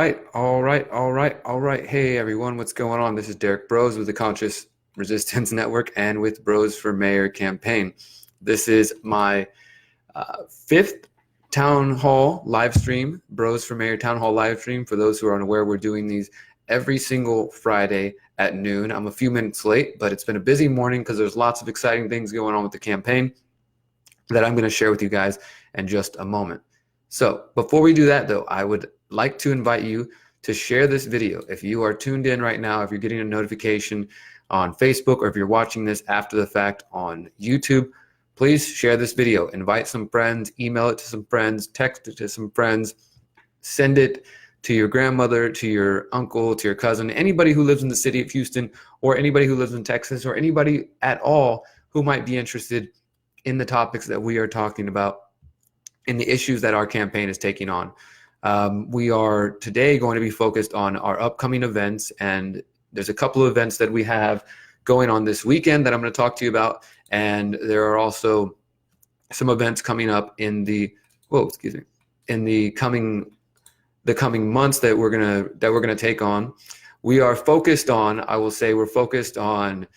right. Hey everyone, what's going on? This is Derrick Broze with the Conscious Resistance Network and with Broze for Mayor campaign. This is my fifth Town Hall live stream, Broze for Mayor Town Hall live stream. For those who are unaware, we're doing these every single Friday at noon. I'm a few minutes late, but it's been a busy morning because there's lots of exciting things going on with the campaign that I'm going to share with you guys in just a moment. So before we do that, though, I would like to invite you to share this video. If you are tuned in right now, if you're getting a notification on Facebook, or if you're watching this after the fact on YouTube, please share this video. Invite some friends, email it to some friends, text it to some friends, send it to your grandmother, to your uncle, to your cousin, anybody who lives in the city of Houston, or anybody who lives in Texas, or anybody at all who might be interested in the topics that we are talking about, in the issues that our campaign is taking on. We are today going to be focused on our upcoming events, and there's a couple of events that we have going on this weekend that I'm going to talk to you about, and there are also some events coming up in the coming months that we're gonna take on. We are focused on, I will say, we're focused on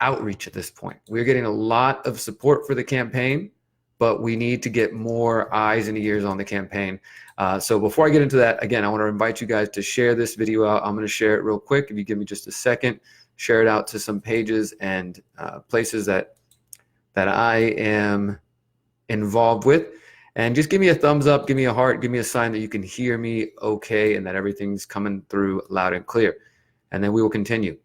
outreach at this point. We're getting a lot of support for the campaign, but we need to get more eyes and ears on the campaign. So before I get into that, again, I want to invite you guys to share this video out. I'm going to share it real quick. If you give me just a second, share it out to some pages and places that I am involved with. And just give me a thumbs up, give me a heart, give me a sign that you can hear me okay and that everything's coming through loud and clear. And then we will continue.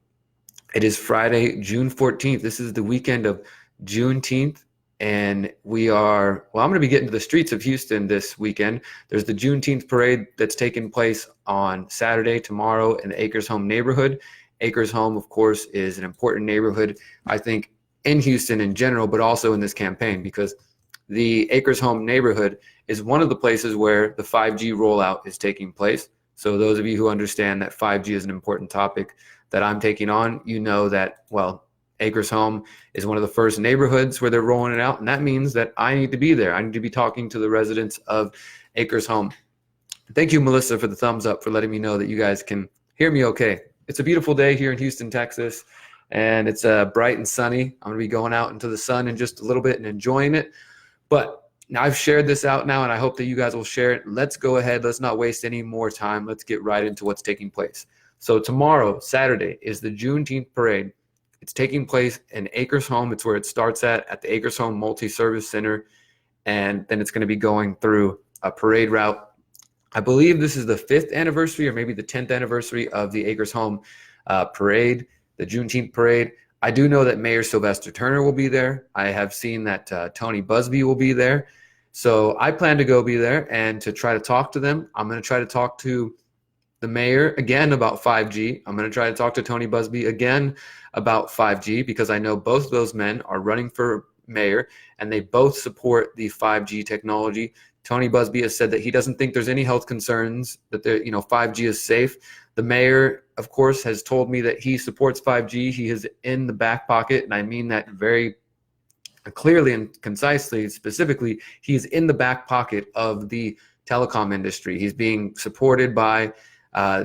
It is Friday, June 14th. This is the weekend of Juneteenth. And I'm going to be getting to the streets of Houston this weekend. There's the Juneteenth parade that's taking place on Saturday, tomorrow, in the Acres Home neighborhood. Acres Home, of course, is an important neighborhood, I think, in Houston in general, but also in this campaign, because the Acres Home neighborhood is one of the places where the 5G rollout is taking place. So those of you who understand that 5G is an important topic that I'm taking on, you know that, well, Acres Home is one of the first neighborhoods where they're rolling it out, and that means that I need to be there. I need to be talking to the residents of Acres Home. Thank you, Melissa, for the thumbs up, for letting me know that you guys can hear me okay. It's a beautiful day here in Houston, Texas, and it's bright and sunny. I'm going to be going out into the sun in just a little bit and enjoying it. But now I've shared this out now, and I hope that you guys will share it. Let's go ahead. Let's not waste any more time. Let's get right into what's taking place. So tomorrow, Saturday, is the Juneteenth parade. It's taking place in Acres Home. It's where it starts at the Acres Home Multi-Service Center, and then it's going to be going through a parade route. I believe this is the 5th anniversary or maybe the 10th anniversary of the Acres Home parade, the Juneteenth parade. I do know that Mayor Sylvester Turner will be there. I have seen that Tony Busby will be there. So I plan to go be there and to try to talk to them. I'm going to try to talk to the mayor again about 5G. I'm going to try to talk to Tony Busby again about 5G, because I know both of those men are running for mayor and they both support the 5G technology. Tony Busby has said that he doesn't think there's any health concerns, that 5G is safe. The mayor, of course, has told me that he supports 5G. He is in the back pocket, and I mean that very clearly and concisely. Specifically, he's in the back pocket of the telecom industry. He's being supported by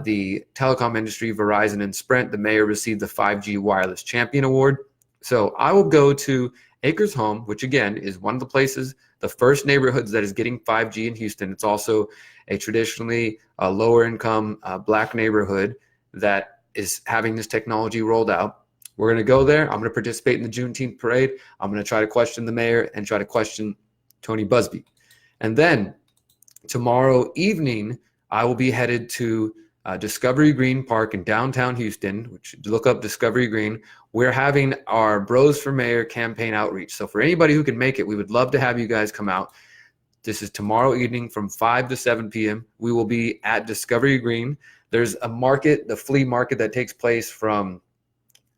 the telecom industry, Verizon and Sprint. The mayor received the 5G Wireless Champion Award. So I will go to Acres Home, which again is one of the places, the first neighborhoods that is getting 5G in Houston. It's also a traditionally lower income black neighborhood that is having this technology rolled out. We're going to go there. I'm going to participate in the Juneteenth parade. I'm going to try to question the mayor and try to question Tony Busby. And then tomorrow evening, I will be headed to Discovery Green Park in downtown Houston, which, look up Discovery Green. We're having our Bros for Mayor campaign outreach. So for anybody who can make it, we would love to have you guys come out. This is tomorrow evening from 5 to 7 p.m. We will be at Discovery Green. There's a market, the flea market, that takes place from,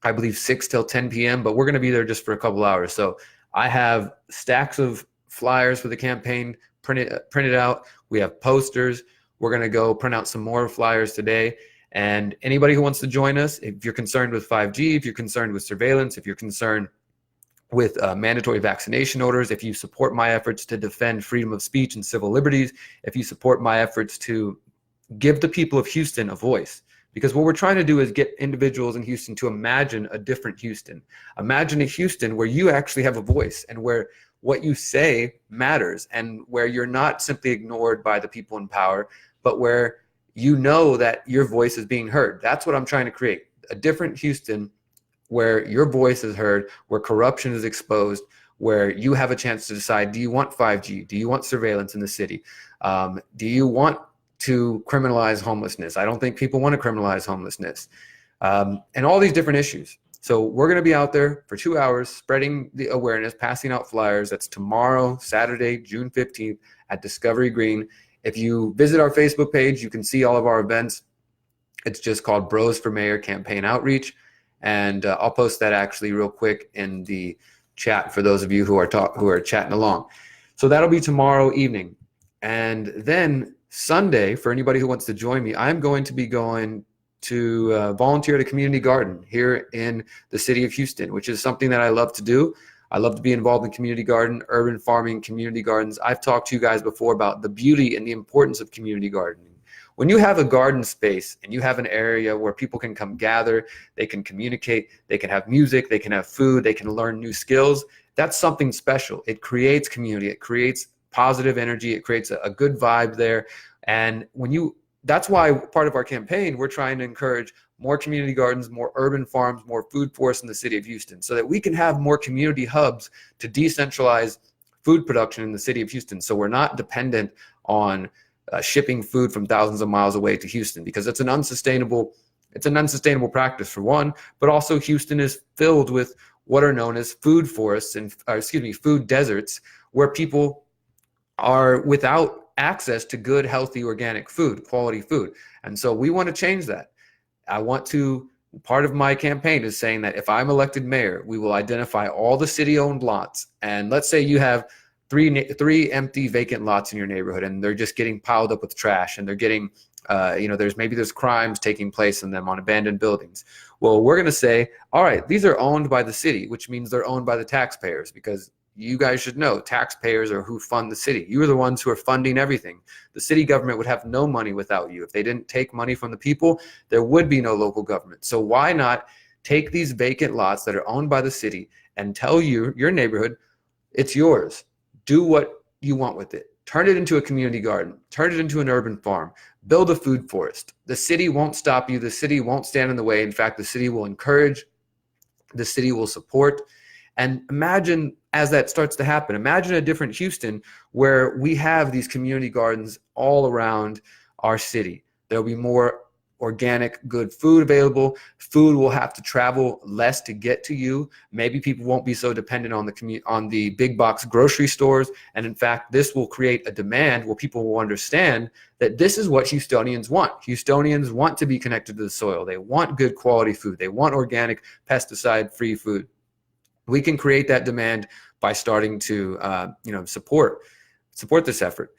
I believe, 6 till 10 p.m., but we're going to be there just for a couple hours. So I have stacks of flyers for the campaign printed out. We have posters. We're going to go print out some more flyers today. And anybody who wants to join us, if you're concerned with 5G, if you're concerned with surveillance, if you're concerned with mandatory vaccination orders, if you support my efforts to defend freedom of speech and civil liberties, if you support my efforts to give the people of Houston a voice. Because what we're trying to do is get individuals in Houston to imagine a different Houston. Imagine a Houston where you actually have a voice and where what you say matters, and where you're not simply ignored by the people in power, but where you know that your voice is being heard. That's what I'm trying to create. A different Houston where your voice is heard, where corruption is exposed, where you have a chance to decide, do you want 5G? Do you want surveillance in the city? Do you want to criminalize homelessness? I don't think people want to criminalize homelessness, and all these different issues. So we're going to be out there for 2 hours spreading the awareness, passing out flyers. That's tomorrow, Saturday, June 15th at Discovery Green. If you visit our Facebook page, you can see all of our events. It's just called Broze for Mayor Campaign Outreach. And I'll post that actually real quick in the chat for those of you who are chatting along. So that'll be tomorrow evening. And then Sunday, for anybody who wants to join me, I'm going to be going to volunteer at a community garden here in the city of Houston, which is something that I love to do. I love to be involved in community garden, urban farming, community gardens. I've talked to you guys before about the beauty and the importance of community gardening. When you have a garden space and you have an area where people can come gather, they can communicate, they can have music, they can have food, they can learn new skills, that's something special. It creates community, it creates positive energy, it creates a good vibe there. And that's why part of our campaign, we're trying to encourage more community gardens, more urban farms, more food forests in the city of Houston, so that we can have more community hubs to decentralize food production in the city of Houston. So we're not dependent on shipping food from thousands of miles away to Houston, because it's an unsustainable practice for one, but also Houston is filled with what are known as food forests and food deserts, where people are without access to good, healthy, organic food, quality food. And so we want to change that. Part of my campaign is saying that if I'm elected mayor, we will identify all the city-owned lots. And let's say you have three empty vacant lots in your neighborhood, and they're just getting piled up with trash, and they're getting, there's crimes taking place in them on abandoned buildings. Well, we're going to say, all right, these are owned by the city, which means they're owned by the taxpayers, because you guys should know taxpayers are who fund the city. You are the ones who are funding everything. The city government would have no money without you. If they didn't take money from the people, there would be no local government. So why not take these vacant lots that are owned by the city and tell your neighborhood, it's yours. Do what you want with it. Turn it into a community garden. Turn it into an urban farm. Build a food forest. The city won't stop you. The city won't stand in the way. In fact, the city will encourage. The city will support. And imagine, as that starts to happen, imagine a different Houston where we have these community gardens all around our city. There'll be more organic, good food available. Food will have to travel less to get to you. Maybe people won't be so dependent on the big box grocery stores. And in fact, this will create a demand where people will understand that this is what Houstonians want. Houstonians want to be connected to the soil. They want good quality food. They want organic, pesticide-free food. We can create that demand by starting to support this effort.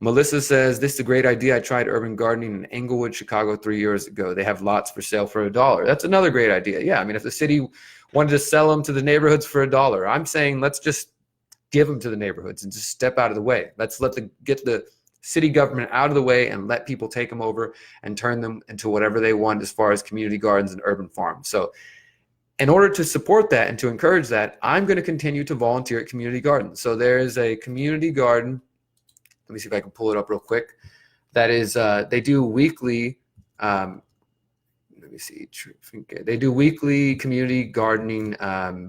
Melissa says, this is a great idea. I tried urban gardening in Englewood, Chicago 3 years ago. They have lots for sale for $1. That's another great idea. Yeah, I mean, if the city wanted to sell them to the neighborhoods for $1, I'm saying let's just give them to the neighborhoods and just step out of the way. Let's get the city government out of the way and let people take them over and turn them into whatever they want as far as community gardens and urban farms. So in order to support that and to encourage that, I'm going to continue to volunteer at community gardens. So there is a community garden. Let me see if I can pull it up real quick. That is, they do weekly, they do weekly community gardening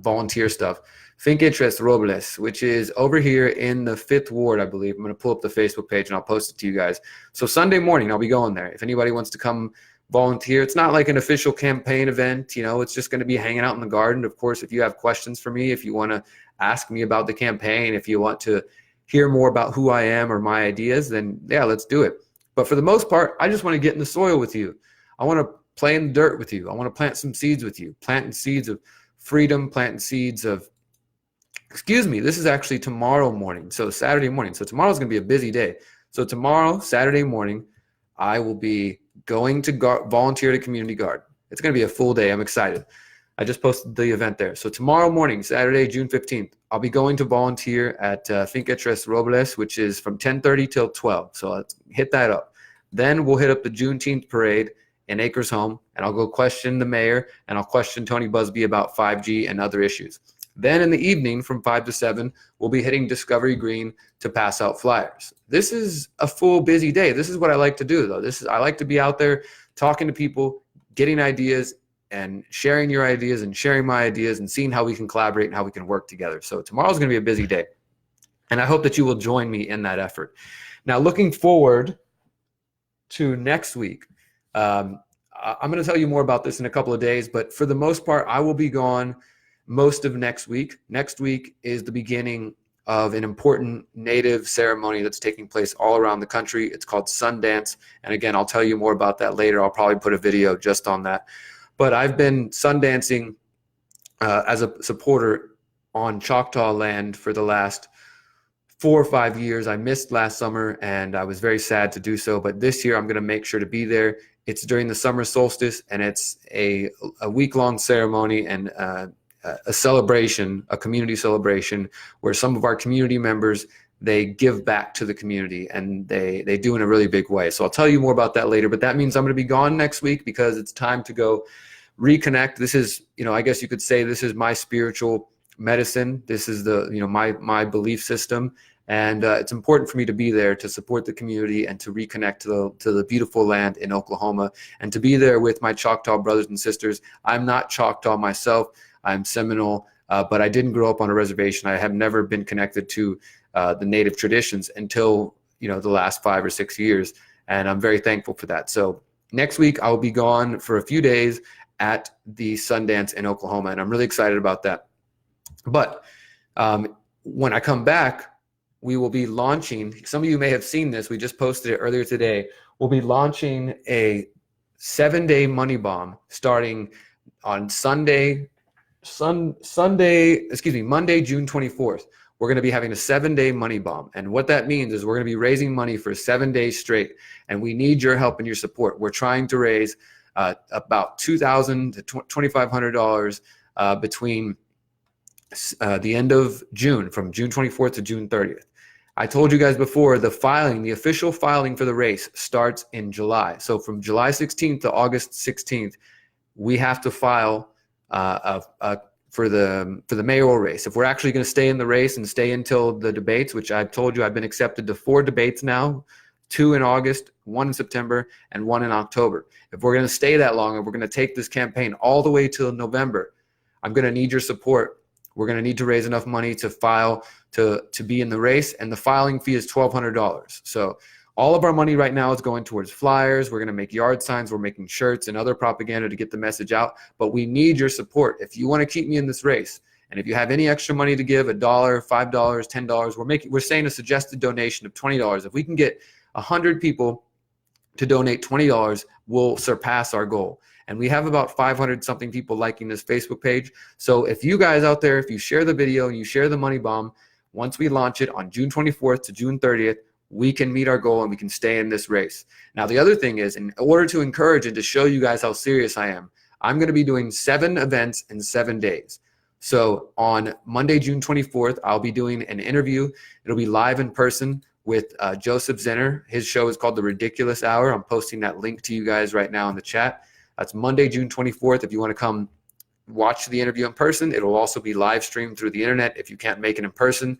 volunteer stuff. Finque Robles, which is over here in the 5th Ward, I believe. I'm going to pull up the Facebook page and I'll post it to you guys. So Sunday morning, I'll be going there. If anybody wants to come volunteer, it's not like an official campaign event. It's just going to be hanging out in the garden. Of course, if you have questions for me, if you want to ask me about the campaign, if you want to hear more about who I am or my ideas, then yeah, let's do it. But for the most part, I just want to get in the soil with you. I want to play in the dirt with you. I want to plant some seeds with you, planting seeds of freedom, planting seeds of, this is actually tomorrow morning. So Saturday morning. So tomorrow's going to be a busy day. So tomorrow, Saturday morning, I will be going to volunteer at a community garden. It's going to be a full day. I'm excited. I just posted the event there. So tomorrow morning, Saturday, June 15th, I'll be going to volunteer at Finque Robles, which is from 10:30 till 12. So let's hit that up. Then we'll hit up the Juneteenth parade in Acres Home, and I'll go question the mayor, and I'll question Tony Busby about 5G and other issues. Then in the evening from 5 to 7, we'll be hitting Discovery Green to pass out flyers. This is a full busy day. This is what I like to do, though. I like to be out there talking to people, getting ideas, and sharing your ideas and sharing my ideas and seeing how we can collaborate and how we can work together. So tomorrow's going to be a busy day, and I hope that you will join me in that effort. Now, looking forward to next week, I'm going to tell you more about this in a couple of days, but for the most part, I will be gone most of next week. Next week is the beginning of an important Native ceremony that's taking place all around the country. It's called Sundance. And again, I'll tell you more about that later. I'll probably put a video just on that. But I've been Sundancing as a supporter on Choctaw land for the last 4 or 5 years. I missed last summer, and I was very sad to do so. But this year, I'm going to make sure to be there. It's during the summer solstice, and it's a week-long ceremony and a celebration, a community celebration, where some of our community members, they give back to the community, and they do in a really big way. So I'll tell you more about that later, but that means I'm going to be gone next week because it's time to go reconnect. This is, I guess you could say this is my spiritual medicine. This is the, my belief system. And it's important for me to be there to support the community and to reconnect to the beautiful land in Oklahoma, and to be there with my Choctaw brothers and sisters. I'm not Choctaw myself. I'm Seminole, but I didn't grow up on a reservation. I have never been connected to the Native traditions until, the last 5 or 6 years. And I'm very thankful for that. So next week, I'll be gone for a few days at the Sundance in Oklahoma, and I'm really excited about that. But when I come back, we will be launching, some of you may have seen this, we just posted it earlier today. We'll be launching a 7-day money bomb starting on Monday, June 24th. We're going to be having a 7-day money bomb. And what that means is we're going to be raising money for 7 days straight. And we need your help and your support. We're trying to raise about $2,000 to $2,500 between the end of June, from June 24th to June 30th. I told you guys before, the official filing for the race starts in July. So from July 16th to August 16th, we have to file for the mayoral race. If we're actually going to stay in the race and stay until the debates, which I've told you I've been accepted to 4 debates now, 2 in August, 1 in September, and 1 in October. If we're going to stay that long and we're going to take this campaign all the way till November, I'm going to need your support. We're going to need to raise enough money to file to be in the race, and the filing fee is $1,200. So all of our money right now is going towards flyers. We're going to make yard signs. We're making shirts and other propaganda to get the message out. But we need your support. If you want to keep me in this race, and if you have any extra money to give, $1, $5, $10, we're saying a suggested donation of $20. If we can get 100 people to donate $20, we'll surpass our goal. And we have about 500 something people liking this Facebook page. So if you guys out there, if you share the video and you share the money bomb, once we launch it on June 24th to June 30th, we can meet our goal and we can stay in this race. Now, the other thing is, in order to encourage and to show you guys how serious I am, I'm going to be doing 7 events in 7 days. So on Monday, June 24th, I'll be doing an interview. It'll be live in person with Joseph Zinner. His show is called The Ridiculous Hour. I'm posting that link to you guys right now in the chat. That's Monday, June 24th. If you want to come watch the interview in person, it'll also be live streamed through the internet if you can't make it in person.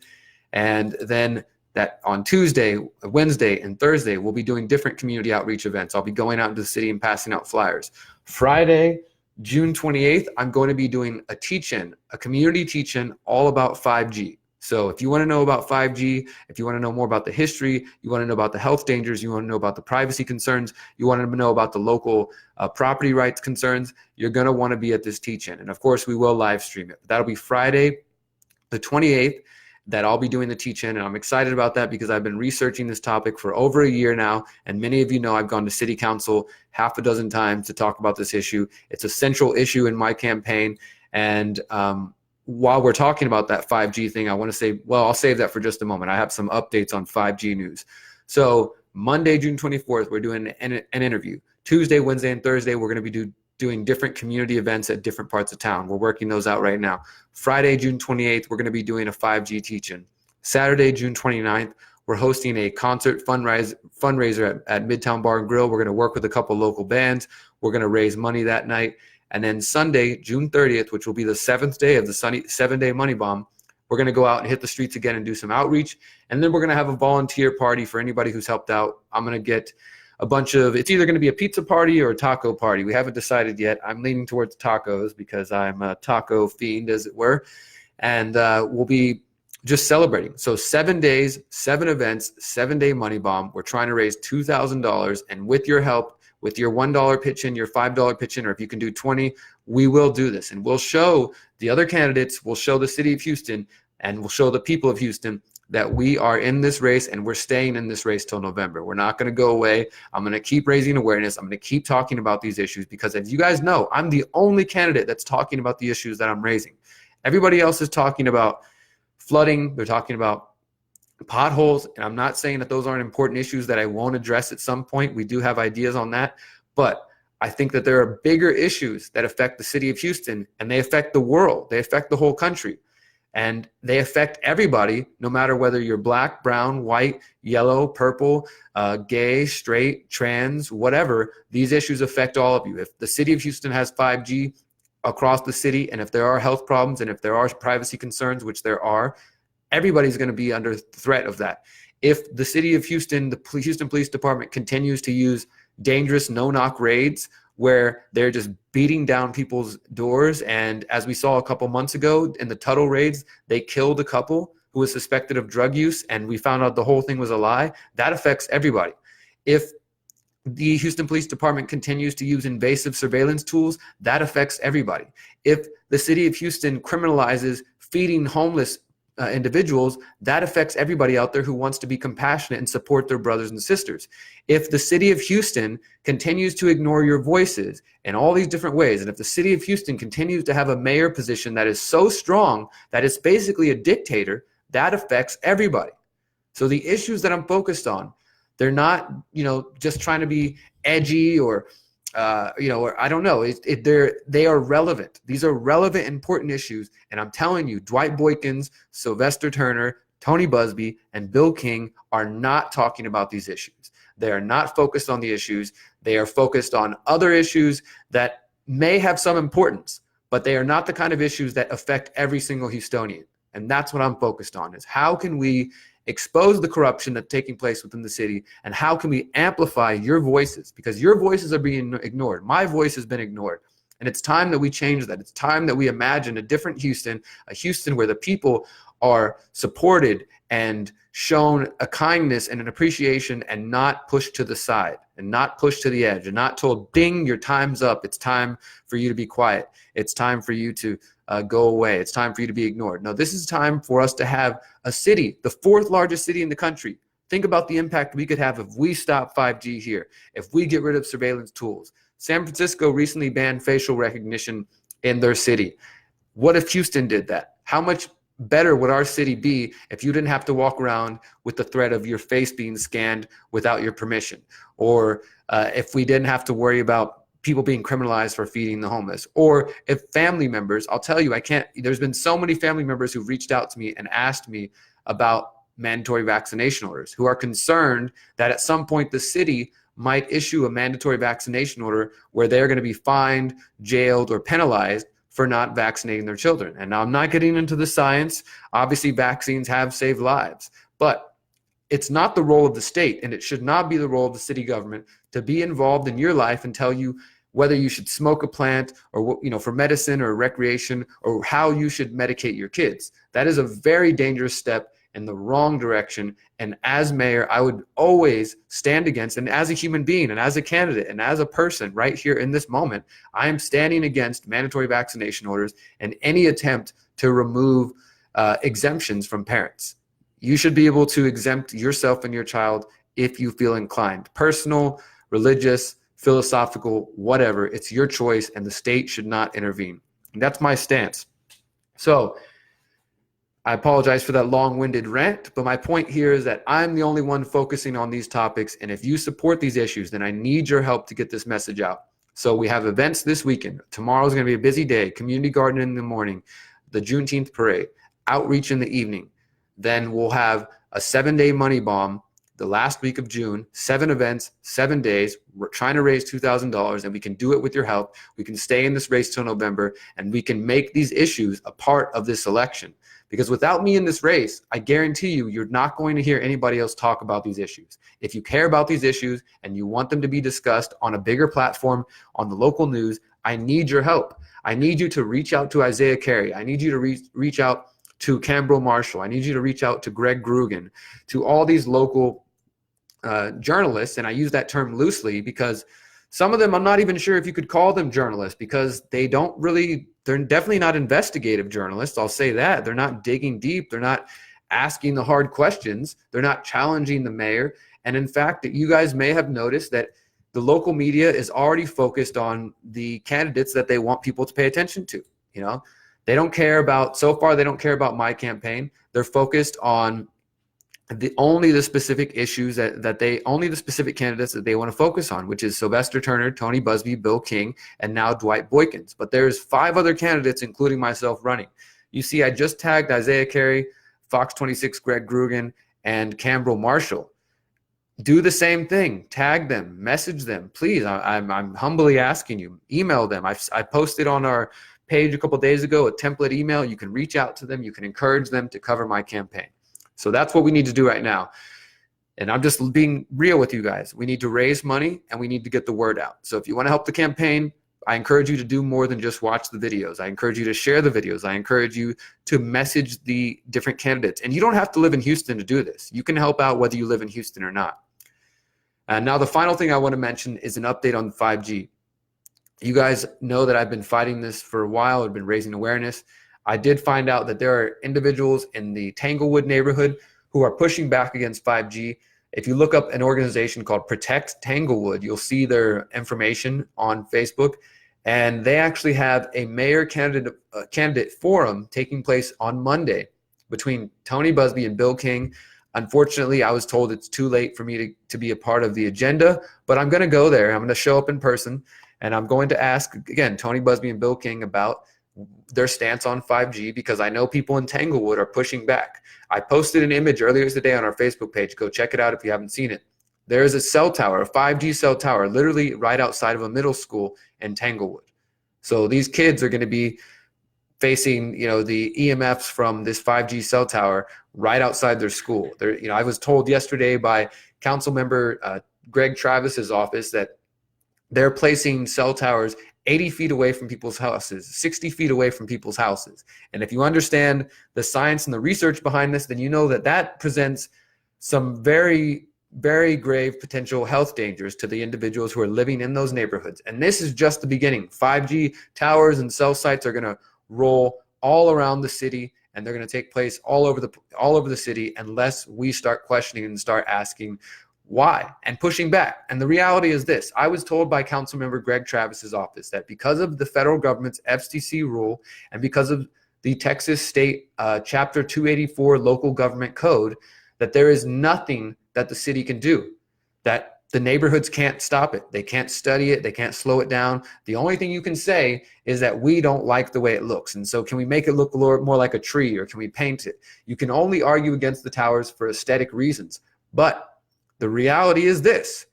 And then that on Tuesday, Wednesday, and Thursday, we'll be doing different community outreach events. I'll be going out into the city and passing out flyers. Friday, June 28th, I'm going to be doing a teach-in, a community teach-in all about 5G. So if you want to know about 5G, if you want to know more about the history, you want to know about the health dangers, you want to know about the privacy concerns, you want to know about the local property rights concerns, you're going to want to be at this teach-in. And of course, we will live stream it. That'll be Friday, the 28th, that I'll be doing the teach-in. And I'm excited about that because I've been researching this topic for over a year now. And many of you know I've gone to city council 6 times to talk about this issue. It's a central issue in my campaign. And while we're talking about that 5G thing, I want to say, well, I'll save that for just a moment. I have some updates on 5G news. So Monday, June 24th, we're doing an interview. Tuesday, Wednesday, and Thursday, we're going to be doing different community events at different parts of town. We're working those out right now. Friday, June 28th, we're going to be doing a 5G teach-in. Saturday, June 29th, we're hosting a concert fundraiser at Midtown Bar and Grill. We're going to work with a couple local bands. We're going to raise money that night. And then Sunday, June 30th, which will be the 7th day of the 7-day money bomb, we're going to go out and hit the streets again and do some outreach. And then we're going to have a volunteer party for anybody who's helped out. I'm going to get a bunch of, it's either going to be a pizza party or a taco party. We haven't decided yet. I'm leaning towards tacos because I'm a taco fiend, as it were. And we'll be just celebrating. So 7 days, 7 events, 7-day money bomb. We're trying to raise $2,000. And with your help, with your $1 pitch in, your $5 pitch in, or if you can do 20, we will do this. And we'll show the other candidates, we'll show the city of Houston, and we'll show the people of Houston that we are in this race and we're staying in this race till November. We're not going to go away. I'm going to keep raising awareness. I'm going to keep talking about these issues because, as you guys know, I'm the only candidate that's talking about the issues that I'm raising. Everybody else is talking about flooding. They're talking about potholes, and I'm not saying that those aren't important issues that I won't address at some point. We do have ideas on that, but I think that there are bigger issues that affect the city of Houston, and they affect the world. They affect the whole country, and they affect everybody, no matter whether you're black, brown, white, yellow, purple, gay, straight, trans, whatever. These issues affect all of you. If the city of Houston has 5G across the city, and if there are health problems, and if there are privacy concerns, which there are, everybody's going to be under threat of that. If the city of Houston, the Houston Police Department continues to use dangerous no-knock raids where they're just beating down people's doors, and as we saw a couple months ago in the Tuttle raids, they killed a couple who was suspected of drug use, and we found out the whole thing was a lie, that affects everybody. If the Houston Police Department continues to use invasive surveillance tools, that affects everybody. If the city of Houston criminalizes feeding homeless individuals, that affects everybody out there who wants to be compassionate and support their brothers and sisters. If the city of Houston continues to ignore your voices in all these different ways, and if the city of Houston continues to have a mayor position that is so strong that it's basically a dictator, that affects everybody. So the issues that I'm focused on, they're not, just trying to be edgy or or I don't know. They are relevant. These are relevant, important issues. And I'm telling you, Dwight Boykins, Sylvester Turner, Tony Busby, and Bill King are not talking about these issues. They are not focused on the issues. They are focused on other issues that may have some importance, but they are not the kind of issues that affect every single Houstonian. And that's what I'm focused on, is how can we expose the corruption that's taking place within the city, and how can we amplify your voices, because your voices are being ignored. My voice has been ignored, and it's time that we change that. It's time that we imagine a different Houston, a Houston where the people are supported and shown a kindness and an appreciation, and not pushed to the side and not pushed to the edge and not told, ding, your time's up. It's time for you to be quiet. It's time for you to go away. It's time for you to be ignored. No, this is time for us to have a city, the 4th largest city in the country. Think about the impact we could have if we stop 5G here, if we get rid of surveillance tools. San Francisco recently banned facial recognition in their city. What if Houston did that? How much better would our city be if you didn't have to walk around with the threat of your face being scanned without your permission? Or if we didn't have to worry about people being criminalized for feeding the homeless? Or if family members, I'll tell you, there's been so many family members who've reached out to me and asked me about mandatory vaccination orders, who are concerned that at some point the city might issue a mandatory vaccination order where they're going to be fined, jailed, or penalized for not vaccinating their children. And now I'm not getting into the science. Obviously, vaccines have saved lives, but it's not the role of the state, and it should not be the role of the city government to be involved in your life and tell you whether you should smoke a plant or, for medicine or recreation, or how you should medicate your kids. That is a very dangerous step in the wrong direction. And as mayor, I would always stand against, and as a human being and as a candidate and as a person right here in this moment, I am standing against mandatory vaccination orders and any attempt to remove exemptions from parents. You should be able to exempt yourself and your child if you feel inclined. Personal, religious, philosophical, whatever, it's your choice, and the state should not intervene. And that's my stance. So I apologize for that long-winded rant, but my point here is that I'm the only one focusing on these topics, and if you support these issues, then I need your help to get this message out. So we have events this weekend. Tomorrow's going to be a busy day. Community garden in the morning, the Juneteenth parade, outreach in the evening. then we'll have a 7-day money bomb the last week of June, 7 events, 7 days. We're trying to raise $2,000, and we can do it with your help. We can stay in this race till November, and we can make these issues a part of this election. Because without me in this race, I guarantee you, you're not going to hear anybody else talk about these issues. If you care about these issues and you want them to be discussed on a bigger platform, on the local news, I need your help. I need you to reach out to Isaiah Carey. I need you to reach out to Cambro Marshall. I need you to reach out to Greg Grugan, to all these local journalists. And I use that term loosely because some of them, I'm not even sure if you could call them journalists, because they're definitely not investigative journalists. I'll say that. They're not digging deep. They're not asking the hard questions. They're not challenging the mayor. And in fact, you guys may have noticed that the local media is already focused on the candidates that they want people to pay attention to. You know, they don't care about, so far, they don't care about my campaign. They're focused on only the specific issues only the specific candidates that they want to focus on, which is Sylvester Turner, Tony Busby, Bill King, and now Dwight Boykins. But there's 5 other candidates, including myself, running. You see, I just tagged Isaiah Carey, Fox 26, Greg Grugan, and Cambro Marshall. Do the same thing. Tag them, message them, please. I'm humbly asking you. Email them. I posted on our page a couple days ago a template email. You can reach out to them. You can encourage them to cover my campaign. So that's what we need to do right now. And I'm just being real with you guys. We need to raise money and we need to get the word out. So if you want to help the campaign, I encourage you to do more than just watch the videos. I encourage you to share the videos. I encourage you to message the different candidates. And you don't have to live in Houston to do this. You can help out whether you live in Houston or not. And now the final thing I want to mention is an update on 5G. You guys know that I've been fighting this for a while. I've been raising awareness. I did find out that there are individuals in the Tanglewood neighborhood who are pushing back against 5G. If you look up an organization called Protect Tanglewood, you'll see their information on Facebook. And they actually have a mayor candidate forum taking place on Monday between Tony Busby and Bill King. Unfortunately, I was told it's too late for me to be a part of the agenda, but I'm going to go there. I'm going to show up in person, and I'm going to ask, again, Tony Busby and Bill King about their stance on 5G, because I know people in Tanglewood are pushing back. I posted an image earlier today on our Facebook page. Go check it out if you haven't seen it. There is a cell tower, a 5G cell tower, literally right outside of a middle school in Tanglewood. So these kids are going to be facing, the EMFs from this 5G cell tower right outside their school. I was told yesterday by Council Member Greg Travis's office that they're placing cell towers 80 feet away from people's houses, 60 feet away from people's houses. And if you understand the science and the research behind this, then you know that presents some very, very grave potential health dangers to the individuals who are living in those neighborhoods. And this is just the beginning. 5G towers and cell sites are going to roll all around the city, and they're going to take place all over the city unless we start questioning and start asking why and pushing back. And the reality is this: I was told by Councilmember Greg Travis's office that because of the federal government's FCC rule and because of the Texas State Chapter 284 local government code, that there is nothing that the city can do, that the neighborhoods can't stop it. They can't study it. They can't slow it down. The only thing you can say is that we don't like the way it looks. And so can we make it look more like a tree, or can we paint it? You can only argue against the towers for aesthetic reasons. But the reality is this: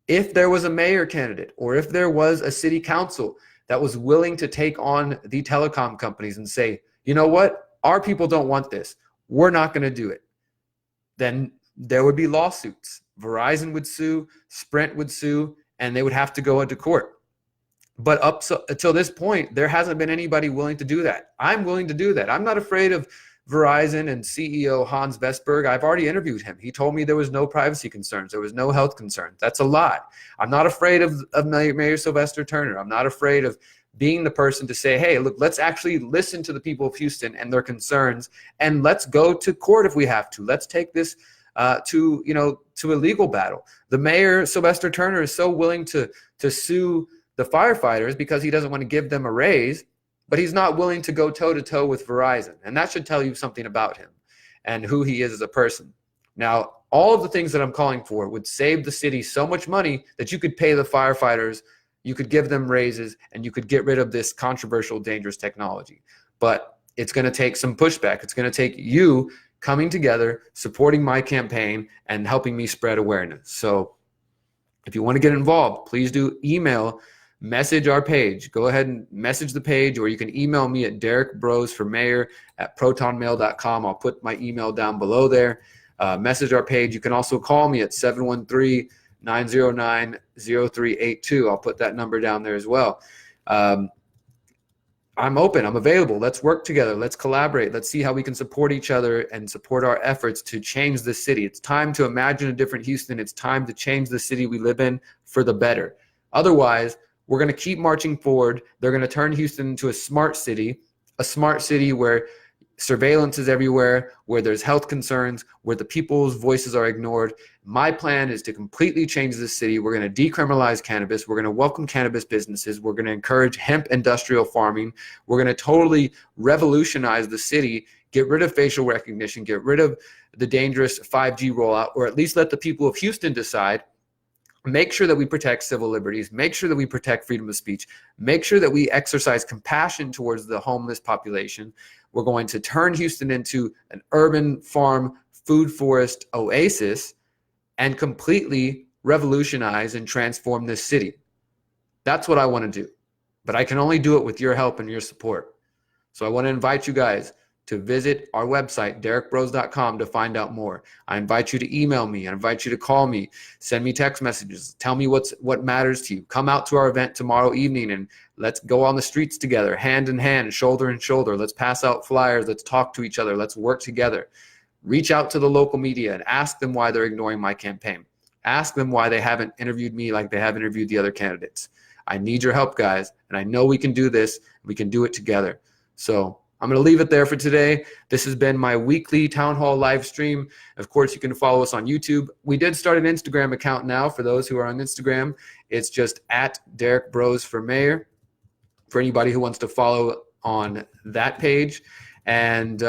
if there was a mayor candidate, or if there was a city council that was willing to take on the telecom companies and say, you know what, our people don't want this, we're not going to do it, then there would be lawsuits. Verizon would sue, Sprint would sue, and they would have to go into court. But until this point, there hasn't been anybody willing to do that. I'm willing to do that. I'm not afraid of Verizon and CEO Hans Vestberg. I've already interviewed him. He told me there was no privacy concerns. There was no health concerns. That's a lie. I'm not afraid of Mayor Sylvester Turner. I'm not afraid of being the person to say, hey, look, let's actually listen to the people of Houston and their concerns, and let's go to court if we have to. Let's take this to a legal battle. The mayor, Sylvester Turner, is so willing to sue the firefighters because he doesn't want to give them a raise, but he's not willing to go toe-to-toe with Verizon. And that should tell you something about him and who he is as a person. Now, all of the things that I'm calling for would save the city so much money that you could pay the firefighters, you could give them raises, and you could get rid of this controversial, dangerous technology. But it's going to take some pushback. It's going to take you coming together, supporting my campaign, and helping me spread awareness. So if you want to get involved, please do message our page. Go ahead and message the page, or you can email me at derrickbroze@protonmail.com. I'll put my email down below there. Message our page. You can also call me at 713-909-0382. I'll put that number down there as well. I'm open. I'm available. Let's work together. Let's collaborate. Let's see how we can support each other and support our efforts to change the city. It's time to imagine a different Houston. It's time to change the city we live in for the better. Otherwise, we're going to keep marching forward. They're going to turn Houston into a smart city where surveillance is everywhere, where there's health concerns, where the people's voices are ignored. My plan is to completely change the city. We're going to decriminalize cannabis. We're going to welcome cannabis businesses. We're going to encourage hemp industrial farming. We're going to totally revolutionize the city, get rid of facial recognition, get rid of the dangerous 5G rollout, or at least let the people of Houston decide. Make sure that we protect civil liberties, make sure that we protect freedom of speech, make sure that we exercise compassion towards the homeless population. We're going to turn Houston into an urban farm food forest oasis and completely revolutionize and transform this city. That's what I want to do. But I can only do it with your help and your support. So I want to invite you guys to visit our website, derrickbroze.com, to find out more. I invite you to email me. I invite you to call me, send me text messages, tell me what matters to you. Come out to our event tomorrow evening and let's go on the streets together, hand in hand, shoulder in shoulder. Let's pass out flyers. Let's talk to each other. Let's work together. Reach out to the local media and ask them why they're ignoring my campaign. Ask them why they haven't interviewed me like they have interviewed the other candidates. I need your help, guys, and I know we can do this. We can do it together. So I'm going to leave it there for today. This has been my weekly Town Hall live stream. Of course, you can follow us on YouTube. We did start an Instagram account now for those who are on Instagram. It's just at Derrick Broze for Mayor for anybody who wants to follow on that page. And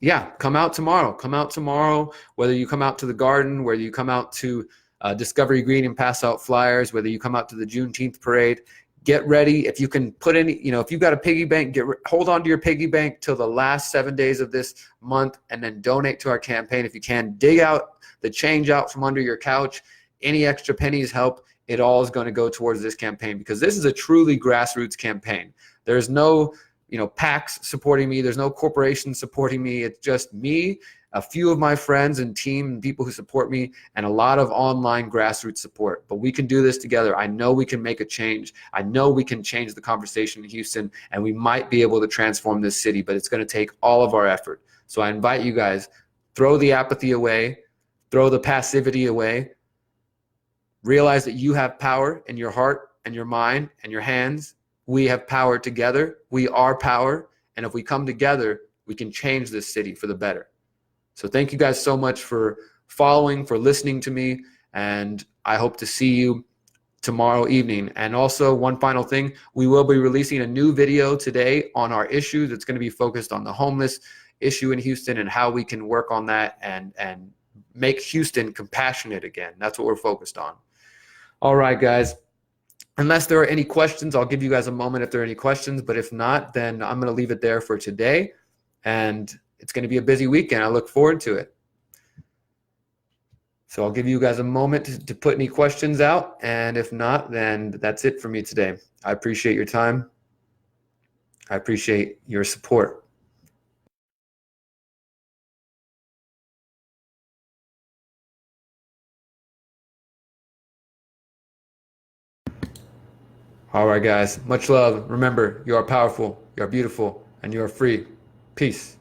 yeah, come out tomorrow. Come out tomorrow, whether you come out to the garden, whether you come out to Discovery Green and pass out flyers, whether you come out to the Juneteenth parade. Get ready. If you can put any, if you've got a piggy bank, hold on to your piggy bank till the last 7 days of this month and then donate to our campaign. If you can, dig out the change out from under your couch. Any extra pennies help. It all is going to go towards this campaign because this is a truly grassroots campaign. There's no, PACs supporting me. There's no corporations supporting me. It's just me, a few of my friends and team and people who support me, and a lot of online grassroots support. But we can do this together. I know we can make a change. I know we can change the conversation in Houston, and we might be able to transform this city, but it's going to take all of our effort. So I invite you guys, throw the apathy away, throw the passivity away, realize that you have power in your heart and your mind and your hands. We have power together. We are power. And if we come together, we can change this city for the better. So thank you guys so much for following, for listening to me, and I hope to see you tomorrow evening. And also, one final thing, we will be releasing a new video today on our issues. It's going to be focused on the homeless issue in Houston and how we can work on that and make Houston compassionate again. That's what we're focused on. All right, guys. Unless there are any questions, I'll give you guys a moment if there are any questions. But if not, then I'm going to leave it there for today. And it's going to be a busy weekend. I look forward to it. So I'll give you guys a moment to put any questions out. And if not, then that's it for me today. I appreciate your time. I appreciate your support. All right, guys. Much love. Remember, you are powerful, you are beautiful, and you are free. Peace.